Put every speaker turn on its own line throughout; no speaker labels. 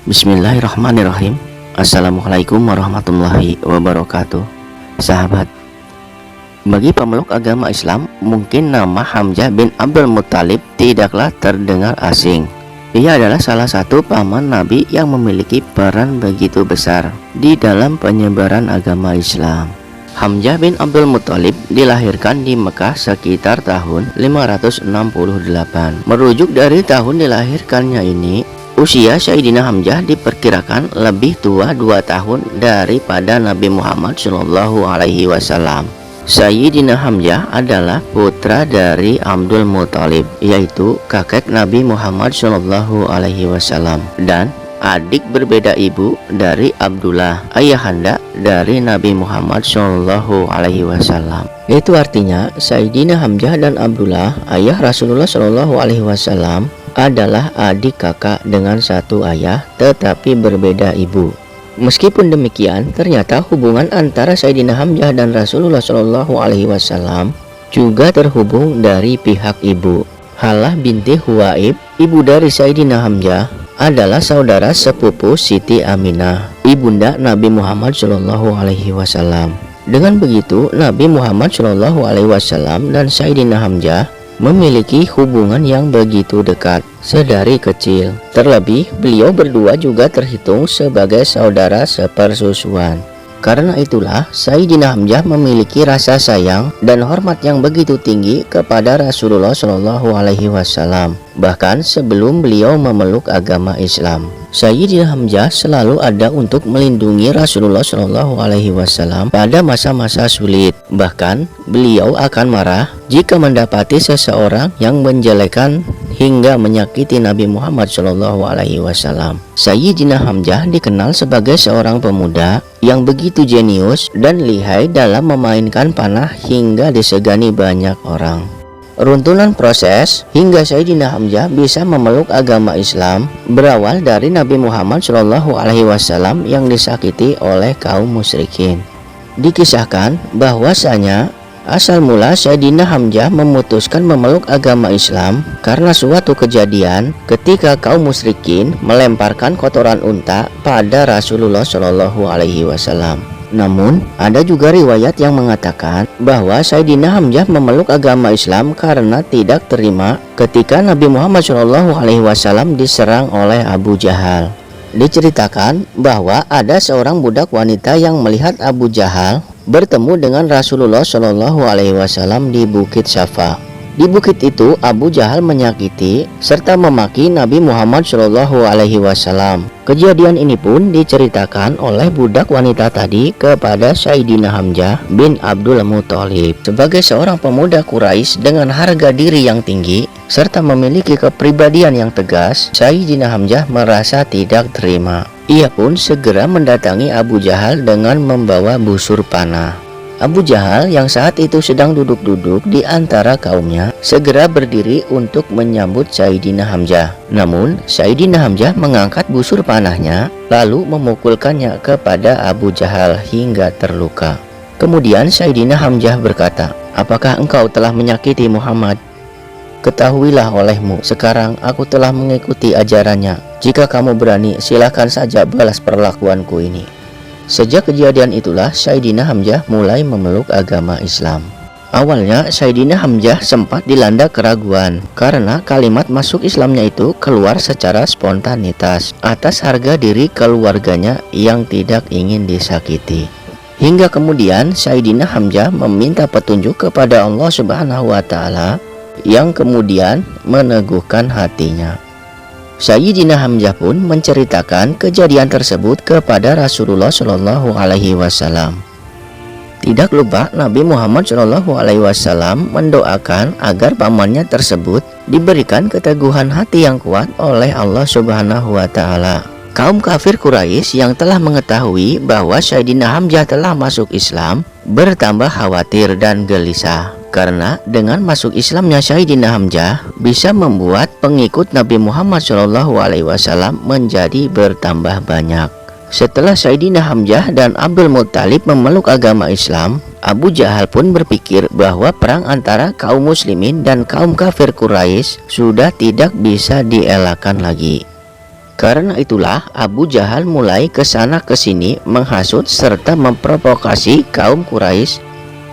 Bismillahirrahmanirrahim. Assalamualaikum warahmatullahi wabarakatuh. Sahabat, bagi pemeluk agama Islam, mungkin nama Hamzah bin Abdul Muttalib tidaklah terdengar asing. Ia adalah salah satu paman Nabi yang memiliki peran begitu besar di dalam penyebaran agama Islam. Hamzah bin Abdul Muttalib dilahirkan di Mekah sekitar tahun 568. Merujuk dari tahun dilahirkannya ini, usia Sayyidina Hamzah diperkirakan lebih tua 2 tahun daripada Nabi Muhammad SAW. Sayyidina Hamzah adalah putra dari Abdul Muttalib, yaitu kakek Nabi Muhammad SAW, dan adik berbeda ibu dari Abdullah, ayahanda dari Nabi Muhammad SAW. Itu artinya Sayyidina Hamzah dan Abdullah, ayah Rasulullah SAW, adalah adik kakak dengan satu ayah tetapi berbeda ibu. Meskipun demikian, ternyata hubungan antara Sayyidina Hamzah dan Rasulullah SAW juga terhubung dari pihak ibu. Halah binti Huwaib, ibu dari Sayyidina Hamzah, adalah saudara sepupu Siti Aminah, ibunda Nabi Muhammad SAW. Dengan begitu, Nabi Muhammad SAW dan Sayyidina Hamzah memiliki hubungan yang begitu dekat sedari kecil. Terlebih, beliau berdua juga terhitung sebagai saudara sepersusuan. Karena itulah, Sayyidina Hamzah memiliki rasa sayang dan hormat yang begitu tinggi kepada Rasulullah SAW. Bahkan sebelum beliau memeluk agama Islam, Sayyidina Hamzah selalu ada untuk melindungi Rasulullah SAW pada masa-masa sulit. Bahkan beliau akan marah jika mendapati seseorang yang menjelekan hingga menyakiti Nabi Muhammad SAW. Sayyidina Hamzah dikenal sebagai seorang pemuda yang begitu jenius dan lihai dalam memainkan panah hingga disegani banyak orang. Runtunan proses hingga Sayyidina Hamzah bisa memeluk agama Islam berawal dari Nabi Muhammad SAW yang disakiti oleh kaum musyrikin. Dikisahkan bahwasanya asal mula Sayyidina Hamzah memutuskan memeluk agama Islam karena suatu kejadian ketika kaum musyrikin melemparkan kotoran unta pada Rasulullah SAW. Namun, ada juga riwayat yang mengatakan bahwa Sayyidina Hamzah memeluk agama Islam karena tidak terima ketika Nabi Muhammad SAW diserang oleh Abu Jahal. Diceritakan bahwa ada seorang budak wanita yang melihat Abu Jahal bertemu dengan Rasulullah SAW di Bukit Syafa. Di bukit itu Abu Jahal menyakiti serta memaki Nabi Muhammad SAW. Kejadian ini pun diceritakan oleh budak wanita tadi kepada Sayyidina Hamzah bin Abdul Muttalib. Sebagai seorang pemuda Quraisy dengan harga diri yang tinggi serta memiliki kepribadian yang tegas, Sayyidina Hamzah merasa tidak terima. Ia pun segera mendatangi Abu Jahal dengan membawa busur panah. Abu Jahal yang saat itu sedang duduk-duduk di antara kaumnya segera berdiri untuk menyambut Sayyidina Hamzah. Namun Sayyidina Hamzah mengangkat busur panahnya lalu memukulkannya kepada Abu Jahal hingga terluka. Kemudian Sayyidina Hamzah berkata, "Apakah engkau telah menyakiti Muhammad? Ketahuilah olehmu, sekarang aku telah mengikuti ajarannya. Jika kamu berani, silakan saja balas perlakuanku ini." Sejak kejadian itulah Sayyidina Hamzah mulai memeluk agama Islam. Awalnya Sayyidina Hamzah sempat dilanda keraguan karena kalimat masuk Islamnya itu keluar secara spontanitas atas harga diri keluarganya yang tidak ingin disakiti. Hingga kemudian Sayyidina Hamzah meminta petunjuk kepada Allah Subhanahu wa Ta'ala yang kemudian meneguhkan hatinya. Sayyidina Hamzah pun menceritakan kejadian tersebut kepada Rasulullah SAW. Tidak lupa Nabi Muhammad SAW mendoakan agar pamannya tersebut diberikan keteguhan hati yang kuat oleh Allah Subhanahu wa Ta'ala. Kaum kafir Quraisy yang telah mengetahui bahwa Sayyidina Hamzah telah masuk Islam bertambah khawatir dan gelisah. Karena dengan masuk Islamnya Sayyidina Hamzah bisa membuat pengikut Nabi Muhammad SAW menjadi bertambah banyak. Setelah Sayyidina Hamzah dan Abdul Muttalib memeluk agama Islam, Abu Jahal pun berpikir bahwa perang antara kaum muslimin dan kaum kafir Quraisy sudah tidak bisa dielakkan lagi. Karena itulah Abu Jahal mulai kesana kesini menghasut serta memprovokasi kaum Quraisy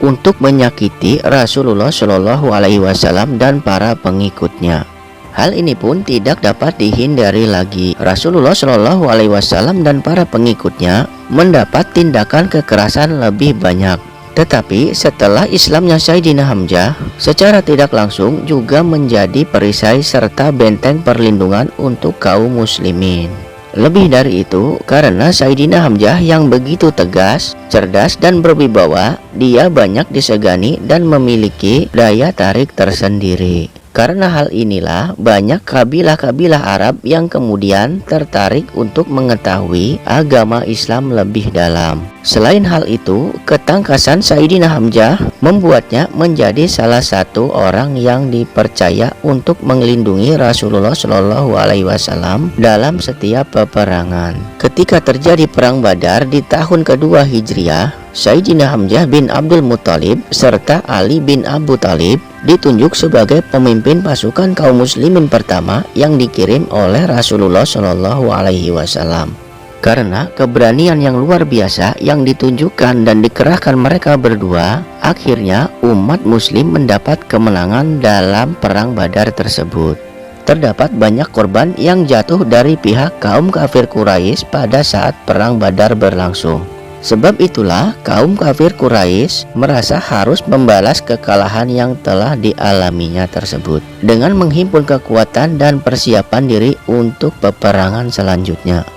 untuk menyakiti Rasulullah Shallallahu Alaihi Wasallam dan para pengikutnya. Hal ini pun tidak dapat dihindari lagi. Rasulullah Shallallahu Alaihi Wasallam dan para pengikutnya mendapat tindakan kekerasan lebih banyak. Tetapi setelah Islamnya Sayyidina Hamzah, secara tidak langsung juga menjadi perisai serta benteng perlindungan untuk kaum muslimin. Lebih dari itu, karena Sayyidina Hamzah yang begitu tegas, cerdas dan berwibawa, dia banyak disegani dan memiliki daya tarik tersendiri. Karena hal inilah banyak kabilah-kabilah Arab yang kemudian tertarik untuk mengetahui agama Islam lebih dalam. Selain hal itu, ketangkasan Sayyidina Hamzah membuatnya menjadi salah satu orang yang dipercaya untuk melindungi Rasulullah Shallallahu Alaihi Wasallam dalam setiap peperangan. Ketika terjadi perang Badar di tahun kedua Hijriah, Sayyidina Hamzah bin Abdul Muttalib serta Ali bin Abu Thalib ditunjuk sebagai pemimpin pasukan kaum muslimin pertama yang dikirim oleh Rasulullah Shallallahu Alaihi Wasallam. Karena keberanian yang luar biasa yang ditunjukkan dan dikerahkan mereka berdua, akhirnya umat muslim mendapat kemenangan dalam perang Badar tersebut. Terdapat banyak korban yang jatuh dari pihak kaum kafir Quraisy pada saat perang Badar berlangsung. Sebab itulah kaum kafir Quraisy merasa harus membalas kekalahan yang telah dialaminya tersebut dengan menghimpun kekuatan dan persiapan diri untuk peperangan selanjutnya.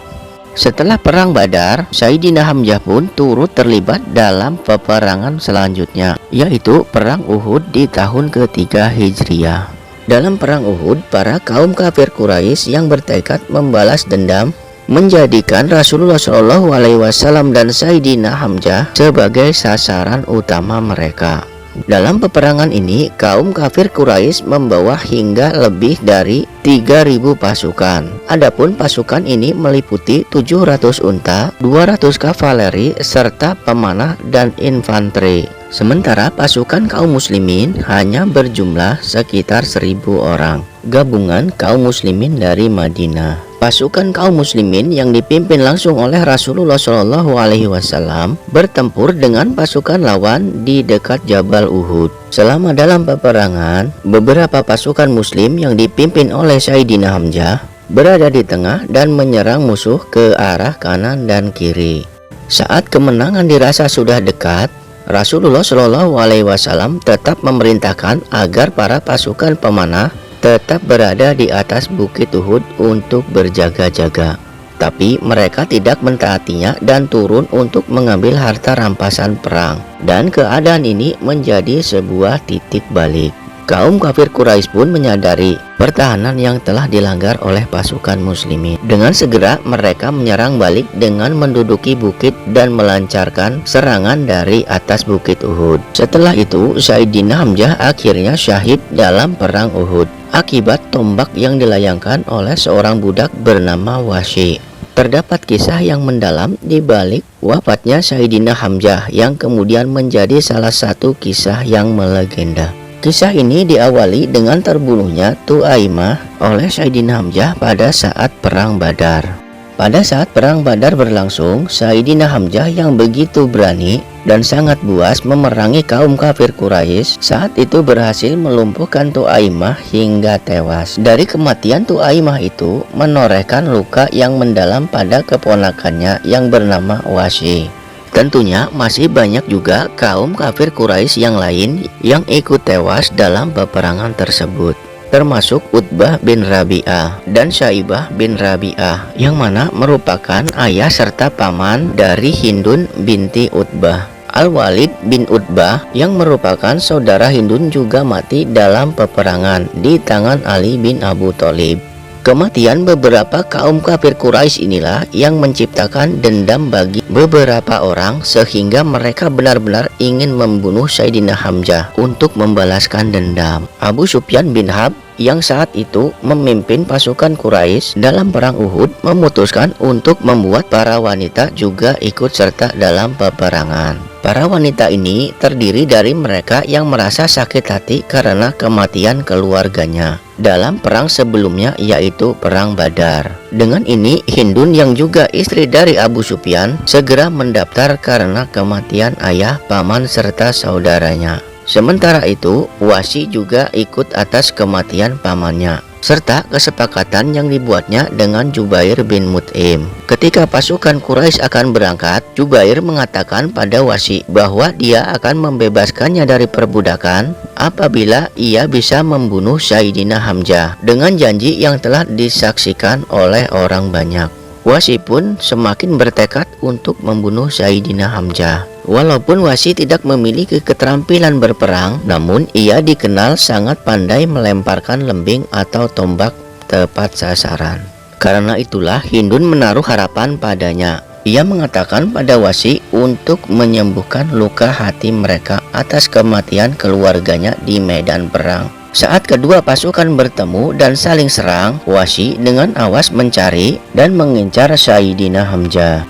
Setelah perang Badar, Sayyidina Hamzah pun turut terlibat dalam peperangan selanjutnya, yaitu perang Uhud di tahun ketiga Hijriah. Dalam perang Uhud, para kaum kafir Quraisy yang bertekad membalas dendam menjadikan Rasulullah Shallallahu Alaihi Wasallam dan Sayyidina Hamzah sebagai sasaran utama mereka. Dalam peperangan ini, kaum kafir Quraisy membawa hingga lebih dari 3.000 pasukan. Adapun pasukan ini meliputi 700 unta, 200 kavaleri, serta pemanah dan infanteri. Sementara pasukan kaum muslimin hanya berjumlah sekitar 1.000 orang, gabungan kaum muslimin dari Madinah. Pasukan kaum muslimin yang dipimpin langsung oleh Rasulullah Shallallahu Alaihi Wasallam bertempur dengan pasukan lawan di dekat Jabal Uhud. Selama dalam peperangan, beberapa pasukan muslim yang dipimpin oleh Sayyidina Hamzah berada di tengah dan menyerang musuh ke arah kanan dan kiri. Saat kemenangan dirasa sudah dekat, Rasulullah Shallallahu Alaihi Wasallam tetap memerintahkan agar para pasukan pemanah tetap berada di atas bukit Uhud untuk berjaga-jaga. Tapi mereka tidak mentaatinya dan turun untuk mengambil harta rampasan perang. Dan keadaan ini menjadi sebuah titik balik. Kaum kafir Quraisy pun menyadari pertahanan yang telah dilanggar oleh pasukan muslimin. Dengan segera mereka menyerang balik dengan menduduki bukit dan melancarkan serangan dari atas bukit Uhud. Setelah itu, Sayyidina Hamzah akhirnya syahid dalam perang Uhud akibat tombak yang dilayangkan oleh seorang budak bernama Wasy. Terdapat kisah yang mendalam di balik wafatnya Sayyidina Hamzah yang kemudian menjadi salah satu kisah yang melegenda. Kisah ini diawali dengan terbunuhnya Tuaimah oleh Sayyidina Hamzah pada saat perang Badar. Pada saat perang Badar berlangsung, Sayyidina Hamzah yang begitu berani dan sangat buas memerangi kaum kafir Quraisy saat itu berhasil melumpuhkan Tuaimah hingga tewas. Dari kematian Tuaimah itu menorehkan luka yang mendalam pada keponakannya yang bernama Wasy. Tentunya masih banyak juga kaum kafir Quraisy yang lain yang ikut tewas dalam peperangan tersebut, termasuk Utbah bin Rabi'ah dan Syaibah bin Rabi'ah, yang mana merupakan ayah serta paman dari Hindun binti Utbah. Al-Walid bin Utbah yang merupakan saudara Hindun juga mati dalam peperangan di tangan Ali bin Abu Thalib. Kematian beberapa kaum kafir Quraisy inilah yang menciptakan dendam bagi beberapa orang sehingga mereka benar-benar ingin membunuh Sayyidina Hamzah untuk membalaskan dendam. Abu Sufyan bin Harb yang saat itu memimpin pasukan Quraisy dalam perang Uhud, memutuskan untuk membuat para wanita juga ikut serta dalam peperangan. Para wanita ini terdiri dari mereka yang merasa sakit hati karena kematian keluarganya dalam perang sebelumnya, yaitu perang Badar. Dengan ini, Hindun yang juga istri dari Abu Sufyan segera mendaftar karena kematian ayah, paman, serta saudaranya. Sementara itu, Wasi juga ikut atas kematian pamannya, serta kesepakatan yang dibuatnya dengan Jubair bin Mut'im. Ketika pasukan Quraisy akan berangkat, Jubair mengatakan pada Wasi bahwa dia akan membebaskannya dari perbudakan apabila ia bisa membunuh Sayyidina Hamzah dengan janji yang telah disaksikan oleh orang banyak. Wasi pun semakin bertekad untuk membunuh Sayyidina Hamzah. Walaupun Wasi tidak memiliki keterampilan berperang, namun ia dikenal sangat pandai melemparkan lembing atau tombak tepat sasaran. Karena itulah Hindun menaruh harapan padanya. Ia mengatakan pada Wasi untuk menyembuhkan luka hati mereka atas kematian keluarganya di medan perang. Saat kedua pasukan bertemu dan saling serang, Wasi dengan awas mencari dan mengincar Sayyidina Hamzah.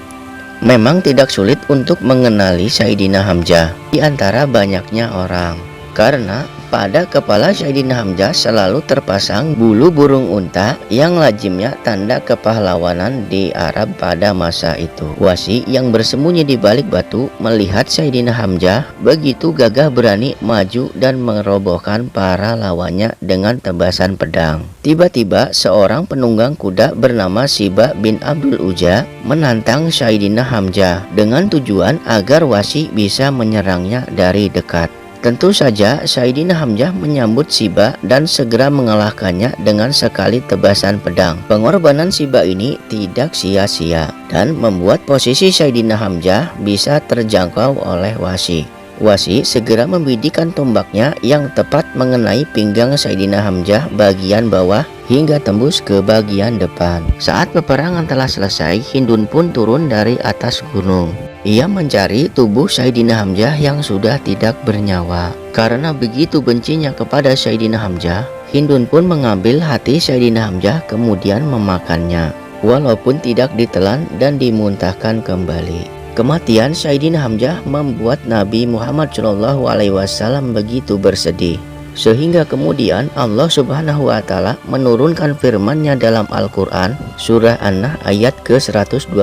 Memang tidak sulit untuk mengenali Sayyidina Hamzah di antara banyaknya orang, karena pada kepala Sayyidina Hamzah selalu terpasang bulu burung unta yang lazimnya tanda kepahlawanan di Arab pada masa itu. Wasi yang bersembunyi di balik batu melihat Sayyidina Hamzah begitu gagah berani maju dan merobohkan para lawannya dengan tebasan pedang. Tiba-tiba seorang penunggang kuda bernama Siba bin Abdul Uzza menantang Sayyidina Hamzah dengan tujuan agar Wasi bisa menyerangnya dari dekat. Tentu saja Sayyidina Hamzah menyambut Siba dan segera mengalahkannya dengan sekali tebasan pedang. Pengorbanan Siba ini tidak sia-sia dan membuat posisi Sayyidina Hamzah bisa terjangkau oleh Wasi. Wasi segera membidikkan tombaknya yang tepat mengenai pinggang Sayyidina Hamzah bagian bawah hingga tembus ke bagian depan. Saat peperangan telah selesai, Hindun pun turun dari atas gunung. Ia mencari tubuh Sayyidina Hamzah yang sudah tidak bernyawa. Karena begitu bencinya kepada Sayyidina Hamzah, Hindun pun mengambil hati Sayyidina Hamzah kemudian memakannya, walaupun tidak ditelan dan dimuntahkan kembali. Kematian Sayyidina Hamzah membuat Nabi Muhammad SAW begitu bersedih, sehingga kemudian Allah Subhanahu wa Ta'ala menurunkan firman-Nya dalam Al-Quran surah An-Nahl ayat ke-126.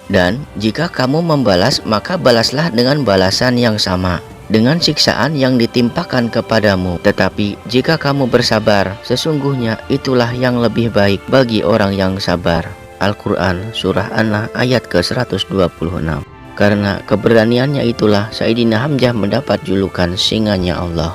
Dan jika kamu membalas, maka balaslah dengan balasan yang sama, dengan siksaan yang ditimpakan kepadamu. Tetapi jika kamu bersabar, sesungguhnya itulah yang lebih baik bagi orang yang sabar. Al-Quran surah An-Nahl ayat ke-126. Karena keberaniannya itulah Sayyidina Hamzah mendapat julukan singanya Allah.